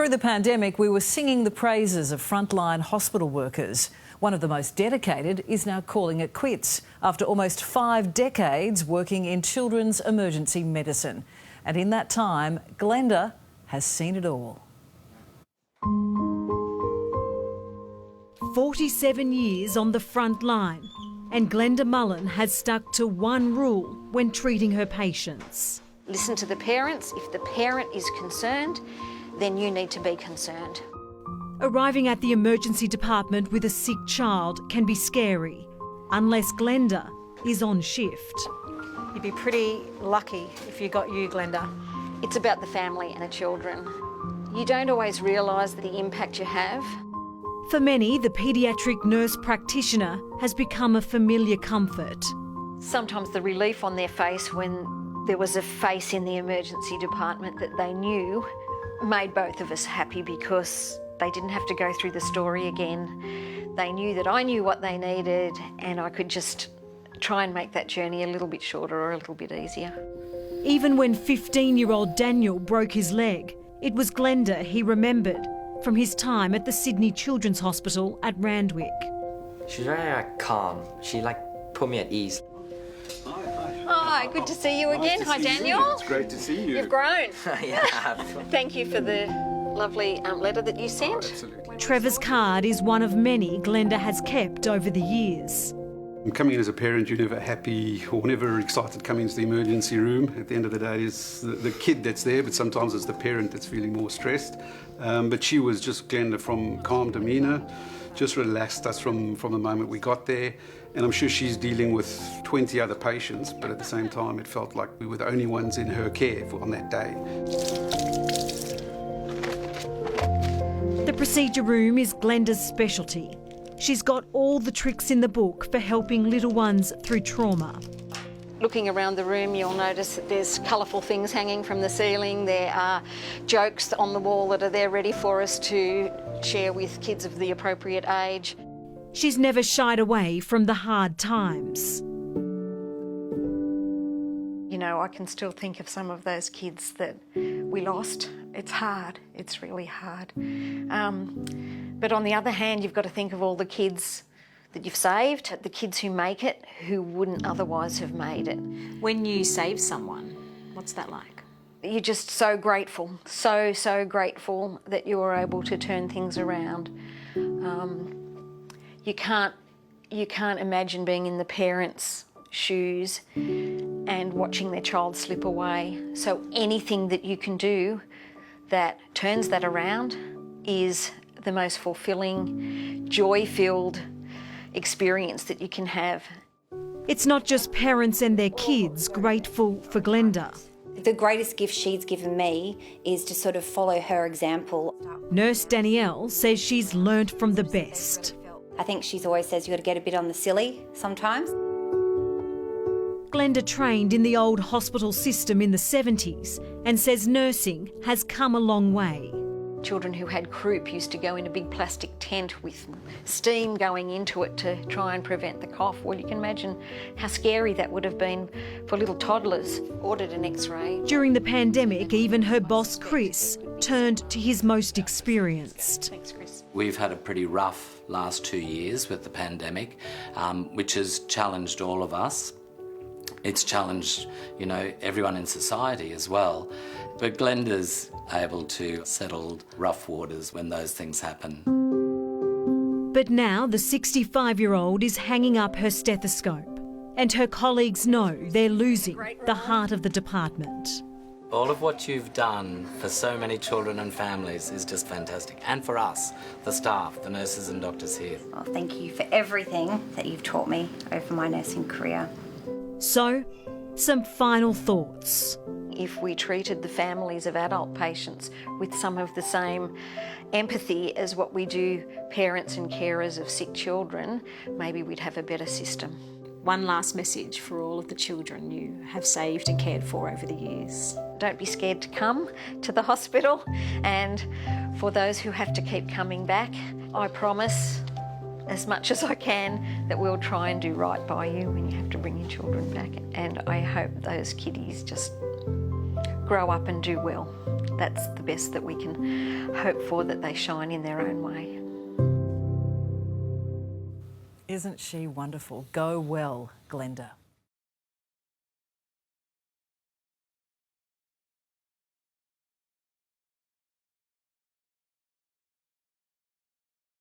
Through the pandemic, we were singing the praises of frontline hospital workers. One of the most dedicated is now calling it quits after almost 5 decades working in children's emergency medicine. And in that time, Glenda has seen it all. 47 years on the front line, and Glenda Mullen has stuck to one rule when treating her patients. Listen to the parents. If the parent is concerned, then you need to be concerned. Arriving at the emergency department with a sick child can be scary, unless Glenda is on shift. You'd be pretty lucky if you got you, Glenda. It's about the family and the children. You don't always realise the impact you have. For many, the paediatric nurse practitioner has become a familiar comfort. Sometimes the relief on their face when there was a face in the emergency department that they knew made both of us happy, because they didn't have to go through the story again. They knew that I knew what they needed, and I could just try and make that journey a little bit shorter or a little bit easier. Even when 15-year-old Daniel broke his leg, it was Glenda he remembered from his time at the Sydney Children's Hospital at Randwick. She's very calm. She put me at ease. Hi, good to see you again. Hi, Daniel. It's great to see you. You've grown. Yeah. Thank you for the lovely letter that you sent. Absolutely. Trevor's card is one of many Glenda has kept over the years. Coming in as a parent, you're never happy or never excited coming into the emergency room. At the end of the day, it's the kid that's there, but sometimes it's the parent that's feeling more stressed. But she was just, Glenda, from calm demeanour, just relaxed us from the moment we got there. And I'm sure she's dealing with 20 other patients, but at the same time, it felt like we were the only ones in her care on that day. The procedure room is Glenda's specialty. She's got all the tricks in the book for helping little ones through trauma. Looking around the room, you'll notice that there's colourful things hanging from the ceiling. There are jokes on the wall that are there ready for us to share with kids of the appropriate age. She's never shied away from the hard times. You know, I can still think of some of those kids that we lost. It's hard. It's really hard. But on the other hand, you've got to think of all the kids that you've saved, the kids who make it, who wouldn't otherwise have made it. When you save someone, what's that like? You're just so grateful, so grateful that you were able to turn things around. You can't imagine being in the parents' shoes and watching their child slip away. So anything that you can do that turns that around is the most fulfilling, joy-filled experience that you can have. It's not just parents and their kids grateful for Glenda. The greatest gift she's given me is to sort of follow her example. Nurse Danielle says she's learnt from the best. I think she's always says you've got to get a bit on the silly sometimes. Glenda trained in the old hospital system in the 70s and says nursing has come a long way. Children who had croup used to go in a big plastic tent with steam going into it to try and prevent the cough. Well, you can imagine how scary that would have been for little toddlers. Ordered an X-ray. During the pandemic, even her boss, Chris, turned to his most experienced. Thanks, Chris. We've had a pretty rough last 2 years with the pandemic, which has challenged all of us. It's challenged, everyone in society as well. But Glenda's able to settle rough waters when those things happen. But now the 65-year-old is hanging up her stethoscope, and her colleagues know they're losing the heart of the department. All of what you've done for so many children and families is just fantastic. And for us, the staff, the nurses and doctors here. Well, thank you for everything that you've taught me over my nursing career. So, some final thoughts. If we treated the families of adult patients with some of the same empathy as what we do parents and carers of sick children, maybe we'd have a better system. One last message for all of the children you have saved and cared for over the years. Don't be scared to come to the hospital, and for those who have to keep coming back, I promise as much as I can that we'll try and do right by you when you have to bring your children back, and I hope those kiddies just grow up and do well. that's the best that we can hope for, that they shine in their own way. Isn't she wonderful? Go well, Glenda.